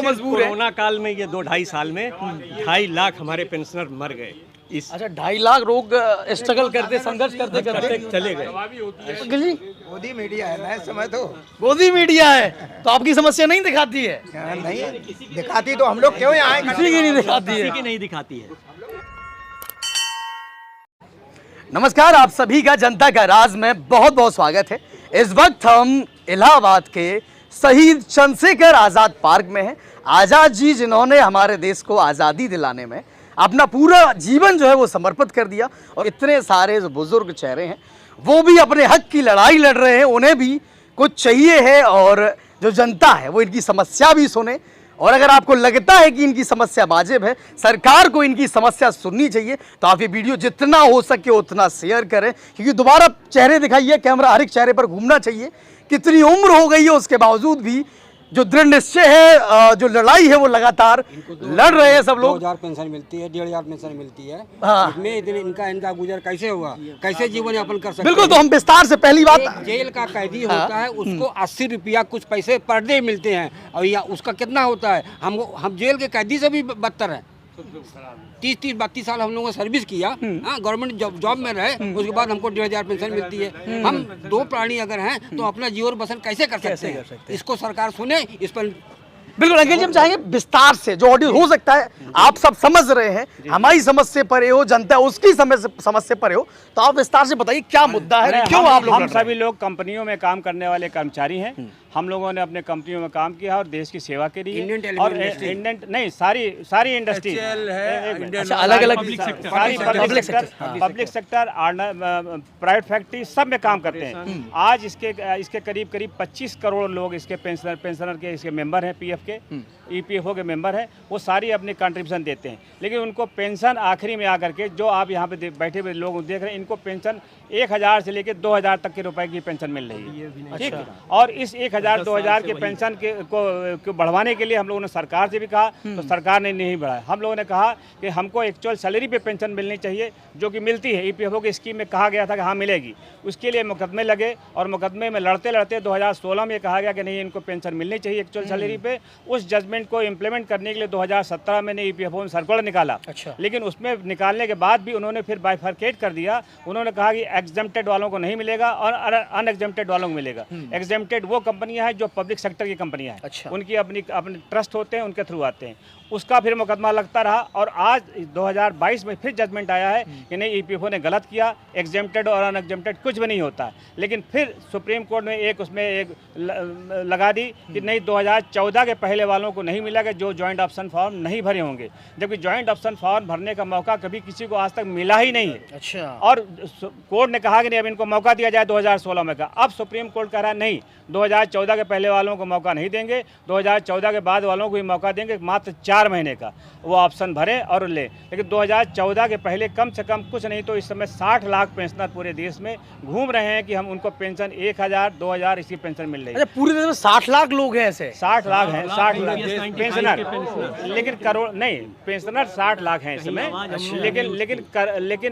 तो मजबूर है। कोरोना काल में ये 2-2.5 साल में 2.5 लाख हमारे पेंशनर मर गए। इस अच्छा, 2.5 लाख लोग स्ट्रगल करते, संघर्ष करते करते चले गए। अंकल जी, मोदी मीडिया है ना इस समय तो। मोदी मीडिया है तो आपकी समस्या नहीं दिखाती है? नहीं दिखाती तो हम लोग क्यों यहाँ आए? किसी की नहीं दिखाती किसी है। की नहीं दिखाती है। नमस्कार, आप सभी का जनता का राज में बहुत बहुत स्वागत है। इस वक्त हम इलाहाबाद के शहीद चंद्रशेखर आज़ाद पार्क में हैं। आज़ाद जी जिन्होंने हमारे देश को आज़ादी दिलाने में अपना पूरा जीवन जो है वो समर्पित कर दिया, और इतने सारे जो बुजुर्ग चेहरे हैं वो भी अपने हक की लड़ाई लड़ रहे हैं, उन्हें भी कुछ चाहिए है और जो जनता है वो इनकी समस्या भी सुने। और अगर आपको लगता है कि इनकी समस्या वाजिब है, सरकार को इनकी समस्या सुननी चाहिए, तो आप ये वीडियो जितना हो सके उतना शेयर करें, क्योंकि दोबारा चेहरे दिखाइए, कैमरा हर एक चेहरे पर घूमना चाहिए। कितनी उम्र हो गई है उसके बावजूद भी जो दृढ़ निश्चय है, जो लड़ाई है वो लगातार लड़ रहे हैं सब लोग। 2000 पेंशन मिलती है, 1500 पेंशन मिलती है। हाँ। इसमें इनका गुजर कैसे होगा, कैसे जीवन यापन कर सकते बिल्कुल, तो हम विस्तार से पहली बात एक जेल का कैदी होता है, उसको 80 रुपया कुछ पैसे पर डे मिलते हैं, और या उसका कितना होता है, हम जेल के कैदी से भी बदतर है। 30-32 साल हम लोगों ने सर्विस किया, गवर्नमेंट जॉब में रहे, उसके बाद हमको 1500 पेंशन मिलती है। हम दो प्राणी अगर हैं तो अपना जीवन बसर कैसे कर सकते हैं? इसको सरकार सुने, इस पर बिल्कुल अंकित जी, हम चाहेंगे विस्तार से, जो ऑडियो हो सकता है आप सब समझ रहे हैं, हमारी समस्या पर हो, जनता उसकी समस्या पर हो, तो आप विस्तार से बताइए क्या मुद्दा है, क्यों आप लोग हम सभी लोग कंपनियों में काम करने वाले कर्मचारी हैं। हम लोगों ने अपने कंपनियों में काम किया और देश की सेवा के लिए, और इंडियन नहीं सारी इंडस्ट्री अलग अलग सारी पब्लिक सेक्टर, प्राइवेट फैक्ट्री सब में काम करते हैं। आज इसके करीब 25 करोड़ लोग इसके पेंशनर के इसके मेंबर हैं, पीएफ के ईपीएफओ के मेंबर हैं। वो सारी अपनी कंट्रीब्यूशन देते हैं, लेकिन उनको पेंशन आखिरी में आकर के, जो आप यहाँ पे बैठे हुए लोग देख रहे हैं, इनको पेंशन 1000 से लेकर 2000 तक के रुपए की पेंशन मिल रही है। ठीक है, और इस 1000-2000 के पेंशन को बढ़वाने के लिए हम लोगों ने सरकार से भी कहा, तो सरकार ने नहीं बढ़ाया। हम लोगों ने कहा कि हमको एक्चुअल सैलरी पे पेंशन मिलनी चाहिए, जो कि मिलती है। ईपीएफओ की स्कीम में कहा गया था कि हाँ मिलेगी, उसके लिए मुकदमे लगे, और मुकदमे में लड़ते लड़ते 2016 में कहा गया कि नहीं, इनको पेंशन मिलनी चाहिए एक्चुअल सैलरी पे। उस जजमेंट को इम्प्लीमेंट करने के लिए 2017 में ईपीएफओ ने सर्कुलर निकाला। अच्छा। लेकिन उसमें निकालने के बाद भी उन्होंने फिर बाइफरकेट कर दिया। उन्होंने कहा कि एग्जेम्प्टेड वालों को नहीं मिलेगा और अनएग्जेम्प्टेड वालों को मिलेगा। एग्जेम्प्टेड वो कंपनियां हैं जो पब्लिक सेक्टर की कंपनियां हैं। अच्छा। उनकी अपने ट्रस्ट होते हैं, उनके थ्रू आते हैं। उसका फिर मुकदमा लगता रहा, और आज 2022 में फिर जजमेंट आया है कि नहीं, ईपीएफओ ने गलत किया, एग्जेम्प्टेड और अनएग्जेम्प्टेड कुछ भी नहीं होता है। लेकिन फिर सुप्रीम कोर्ट ने उसमें एक लगा दी कि नहीं, 2014 के पहले वालों को नहीं मिलेगा जो जॉइंट ऑप्शन फॉर्म नहीं भरे होंगे, जबकि जॉइंट ऑप्शन फॉर्म भरने का मौका कभी किसी को आज तक मिला ही नहीं है। अच्छा। और कोर्ट ने कहा कि नहीं, अब इनको मौका दिया जाए 2016 में का। अब सुप्रीम कोर्ट कह रहा है नहीं, 2014 के पहले वालों को मौका नहीं देंगे, 2014 के बाद वालों को ही मौका देंगे, मात्र 4 महीने का वो ऑप्शन भरें और ले। लेकिन 2014 के पहले कम से कम कुछ नहीं तो इस समय 60 लाख पेंशनर पूरे देश में घूम रहे हैं कि हम उनको पेंशन 1000-2000 इसकी पेंशन मिल रही है। अच्छा, पूरे देश में 60 लाख लोग हैं ऐसे? 60 लाख हैं, 60 लाख पेंशनर, लेकिन करोड़ नहीं, पेंशनर 60 लाख हैं इसमें।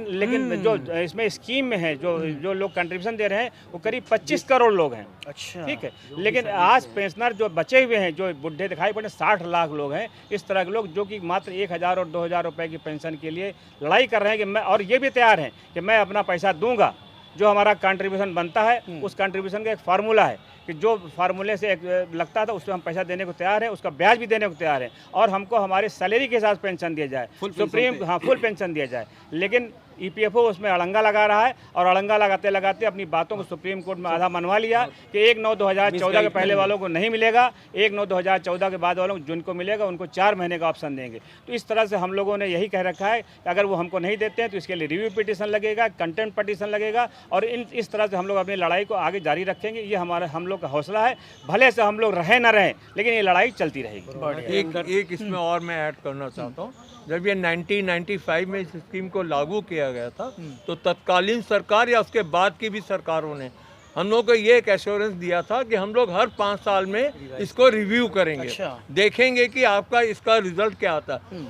लेकिन जो इसमें स्कीम में है, जो लोग कंट्रीब्यूशन दे रहे हैं, वो करीब 25 करोड़ लोग हैं। अच्छा। ठीक है, लेकिन आज पेंशनर जो बचे हुए हैं, जो बुढ़े दिखाई पड़े, 60 लाख लोग हैं इस तरह के लोग, जो कि मात्र 1000 और 2000 रुपए की पेंशन के लिए लड़ाई कर रहे हैं कि मैं, और ये भी तैयार हैं कि मैं अपना पैसा दूंगा, जो हमारा कंट्रीब्यूशन बनता है उस कंट्रीब्यूशन का एक फार्मूला है कि जो फार्मूले से लगता था उसमें हम पैसा देने को तैयार है, उसका ब्याज भी देने को तैयार है, और हमको हमारे सैलरी के साथ पेंशन दिया जाए, सुप्रीम फुल पेंशन दिया जाए। लेकिन ईपीएफओ उसमें अड़ंगा लगा रहा है, और अड़ंगा लगाते लगाते अपनी बातों को सुप्रीम कोर्ट में आधा मनवा लिया कि 1/9/2014 के पहले वालों को नहीं मिलेगा, 1/9/2014 के बाद वालों को जिनको मिलेगा उनको 4 महीने का ऑप्शन देंगे। तो इस तरह से हम लोगों ने यही कह रखा है कि अगर वो हमको नहीं देते हैं तो इसके लिए रिव्यू पिटीशन लगेगा, कंटेम्प्ट पिटीशन लगेगा, और इस तरह से हम लोग अपनी लड़ाई को आगे जारी रखेंगे। ये हम लोग का हौसला है, भले से हम लोग रहे न रहें, लेकिन ये लड़ाई चलती रहेगी। एक इसमें और मैं ऐड करना चाहता हूँ, जब ये 1995 में इस स्कीम को लागू किया गया था, तो तत्कालीन सरकार या उसके बाद की भी सरकारों ने हम लोग को ये एक एश्योरेंस दिया था कि हम लोग हर 5 साल में इसको रिव्यू करेंगे। अच्छा। देखेंगे कि आपका इसका रिजल्ट क्या आता है।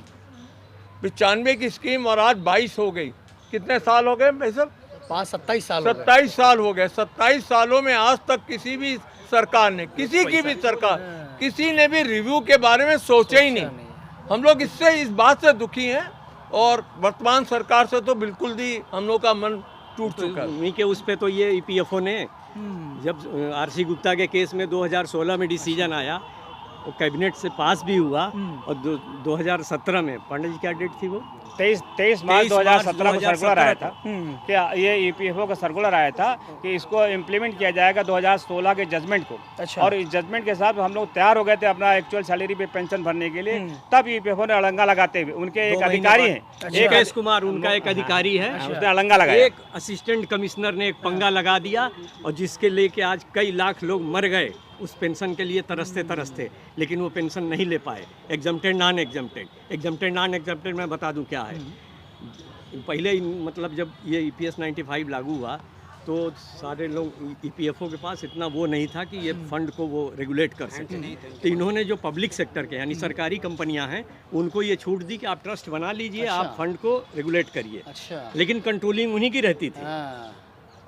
95 की स्कीम और आज 22 हो गई, कितने साल हो गए भाई साहब? 27 साल 27 साल हो गए। 27 सालों में आज तक किसी भी सरकार ने, किसी की भी सरकार किसी ने भी रिव्यू के बारे में सोचा ही नहीं। हम लोग इस बात से दुखी हैं और वर्तमान सरकार से तो बिल्कुल भी हम लोग का मन टूट चुका है। उन्हीं के उस पे तो ये ईपीएफओ ने जब आरसी गुप्ता के केस में 2016 में डिसीजन आया, वो कैबिनेट से पास भी हुआ और 2017 में पंडित जी क्या डेट थी वो 23 मार्च 2017 को सर्कुलर आया था कि ये ईपीएफओ का सर्कुलर आया था कि इसको इम्प्लीमेंट किया जाएगा 2016 के जजमेंट को। अच्छा। और इस जजमेंट के साथ हम लोग तैयार हो गए थे अपना एक्चुअल सैलरी पे पेंशन भरने के लिए, तब ईपीएफओ ने अड़ंगा लगाते हुए उनके एक अधिकारी हैं, एक एस कुमार उनका एक अधिकारी है, उसने अड़ंगा लगाया। एक असिस्टेंट कमिश्नर ने एक पंगा लगा दिया और जिसके लेके आज कई लाख लोग मर गए उस पेंशन के लिए तरसते तरसते, लेकिन वो पेंशन नहीं ले पाए। एग्जम्प्टेड नॉन एग्जम्प्टेड मैं बता दूं क्या है। पहले मतलब जब ये ईपीएस 95 लागू हुआ तो सारे लोग ईपीएफओ के पास इतना वो नहीं था कि ये फंड को वो रेगुलेट कर सके। तो इन्होंने जो पब्लिक सेक्टर के यानी सरकारी कंपनियां हैं उनको ये छूट दी कि आप ट्रस्ट बना लीजिए, आप फंड को रेगुलेट करिए। अच्छा। लेकिन कंट्रोलिंग उन्हीं की रहती थी।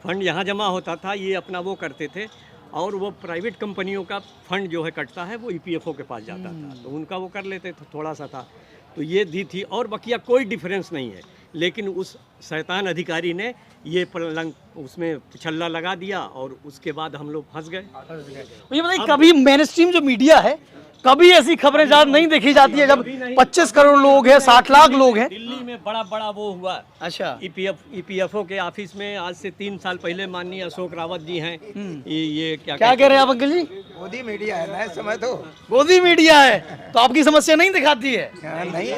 फंड यहाँ जमा होता था, ये अपना वो करते थे और वो प्राइवेट कंपनियों का फंड जो है कटता है वो ईपीएफओ के पास जाता था, तो उनका वो कर लेते थे, थोड़ा सा था। तो ये दी थी और बकिया कोई डिफरेंस नहीं है। लेकिन उस शैतान अधिकारी ने ये उसमें छल्ला लगा दिया और उसके बाद हम लोग फंस गए। ये बताइए, कभी मेन स्ट्रीम जो मीडिया है कभी ऐसी खबरें ज्यादा नहीं देखी जाती है जब 25 करोड़ लोग हैं, 60 लाख लोग हैं। दिल्ली में बड़ा वो हुआ। अच्छा। ईपीएफओ के ऑफिस में आज से 3 साल पहले माननीय अशोक रावत जी हैं, ये क्या कह रहे हैं आप अंकल जी? मोदी मीडिया है ना इस समय तो। गोदी मीडिया है तो आपकी समस्या नहीं दिखाती है? नहीं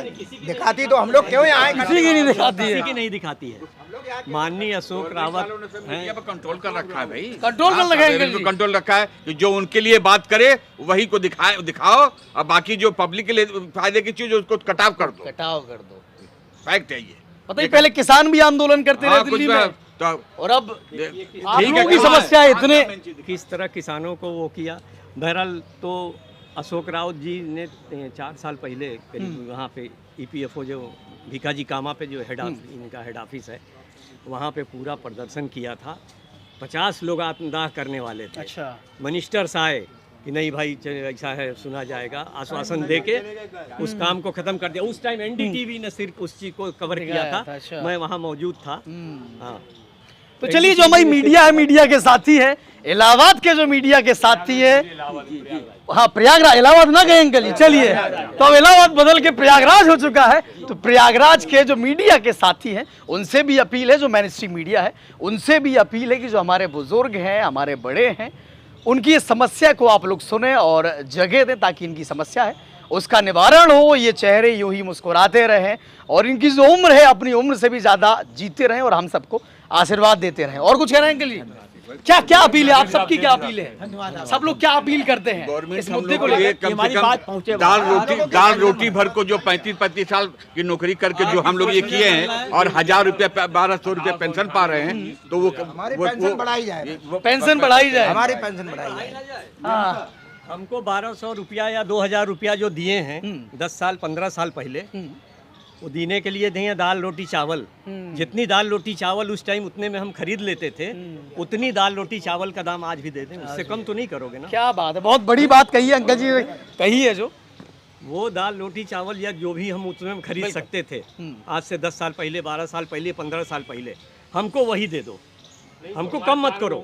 दिखाती तो हम लोग क्यों यहाँ आए? किसी की नहीं दिखाती किसी है। की नहीं दिखाती है। माननीय अशोक रावत हैं, कंट्रोल कर रखा है भाई, कंट्रोल कर रखा है अंकल जी। कंट्रोल रखा है कि जो उनके लिए बात करे वही को दिखाओ और बाकी जो पब्लिक के लिए फायदे की चीज उसको कटाव कर दो। कटाव कर दो। फैक्ट है ये। पता ही पहले किसान भी आंदोलन करते रहे दिल्ली में तो और अब आप ठीक लोगों है, की समस्या इतने किस तरह किसानों को वो किया। बहरहाल तो अशोक रावत जी ने 4 साल पहले करीब वहाँ पे ईपीएफओ जो भिखाजी कामा पे जो इनका हेड ऑफिस है वहाँ पे पूरा प्रदर्शन किया था। 50 लोग आत्मदाह करने वाले थे। अच्छा। मिनिस्टर्स आए कि नहीं भाई ऐसा है, सुना जाएगा, आश्वासन दे के उस काम को खत्म कर दिया। उस टाइम एनडीटीवी ने सिर्फ उस चीज को कवर किया था। अच्छा। मैं वहाँ मौजूद था। हाँ, तो चलिए, जो हमारी मीडिया है, मीडिया के साथी है, इलाहाबाद के जो मीडिया के साथी है, हाँ प्रयागराज, इलाहाबाद ना गए अंकल जी, चलिए तो अब इलाहाबाद बदल के प्रयागराज हो चुका है। तो प्रयागराज के जो मीडिया के साथी हैं उनसे भी अपील है, जो मेन स्ट्रीम मीडिया है उनसे भी अपील है कि जो हमारे बुजुर्ग हैं, हमारे बड़े हैं, उनकी इस समस्या को आप लोग सुने और जगह दें ताकि इनकी समस्या है उसका निवारण हो। ये चेहरे यूं ही मुस्कुराते रहें और इनकी जो उम्र है अपनी उम्र से भी ज्यादा जीते रहें और हम सबको आशीर्वाद देते रहें। और कुछ कह रहे हैं अंकल जी? क्या अपील है आप सबकी? क्या अपील है? सब लोग क्या अपील करते हैं इस मुद्दे को लेकर? हमारी बात पहुंचे। दाल रोटी भर को जो 35 साल की नौकरी करके जो हम लोग ये किए हैं और 1000 रुपये 1200 रुपये पेंशन पा रहे हैं, तो वो हमारी पेंशन बढ़ाई जाए, पेंशन बढ़ाई जाए। हमारी पेंशन बढ़ाई जाए। हाँ। हमको 1200 रुपया या 2000 रुपया जो दिए हैं 10 साल 15 साल पहले, वो देने के लिए दिए दाल रोटी चावल। जितनी दाल रोटी चावल उस टाइम उतने में हम खरीद लेते थे, उतनी दाल रोटी चावल का दाम आज भी दे दें, उससे कम तो नहीं करोगे ना। क्या बात है, बहुत बड़ी बात कही है अंकल जी, कही है जो वो दाल रोटी चावल या जो भी हम उसमें खरीद सकते थे आज से 10 साल पहले, 12 साल पहले, 15 साल पहले, हमको वही दे दो। हमको कम मत करो,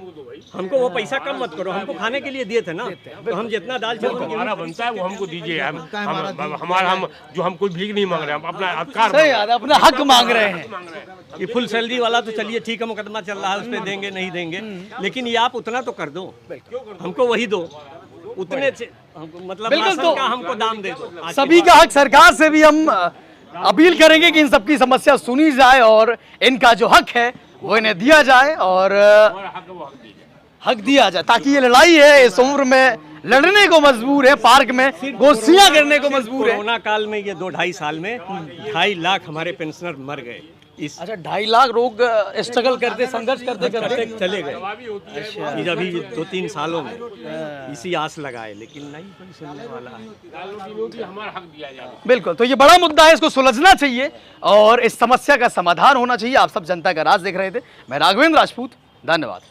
हमको वो पैसा कम मत करो, हमको खाने के लिए दिए थे ना, तो हम जितना दाल चावल हमारा बनता है वो हमको दीजिए। हमारा हम जो हम कोई भीख नहीं मांग रहे, हम अपना अधिकार, सही याद, अपना हक मांग रहे हैं। ये फुल सैलरी वाला तो चलिए ठीक है, मुकदमा चल रहा है, उस पर देंगे नहीं देंगे, लेकिन ये आप उतना तो कर दो, हमको वही दो, उतने मतलब बिल्कुल, का हमको दाम दे दो। सभी का हक, सरकार से भी हम अपील करेंगे कि इन सबकी समस्या सुनी जाए और इनका जो हक है वो इन्हें दिया जाए और हक दिया जाए, ताकि ये लड़ाई है इस उम्र में लड़ने को मजबूर है, पार्क में गोष्ठियां करने को मजबूर है। कोरोना काल में ये 2-2.5 साल में 2.5 लाख हमारे पेंशनर मर गए। अच्छा, 2.5 लाख लोग स्ट्रगल करते, संघर्ष करते करते चले गए। अच्छा, अभी 2-3 सालों में इसी आस लगाए, लेकिन नहीं कोई सुनने वाला है। हमारा हक दिया जाए। बिल्कुल, तो ये बड़ा मुद्दा है, इसको सुलझना चाहिए और इस समस्या का समाधान होना चाहिए। आप सब जनता का राज देख रहे थे, मैं राघवेंद्र राजपूत, धन्यवाद।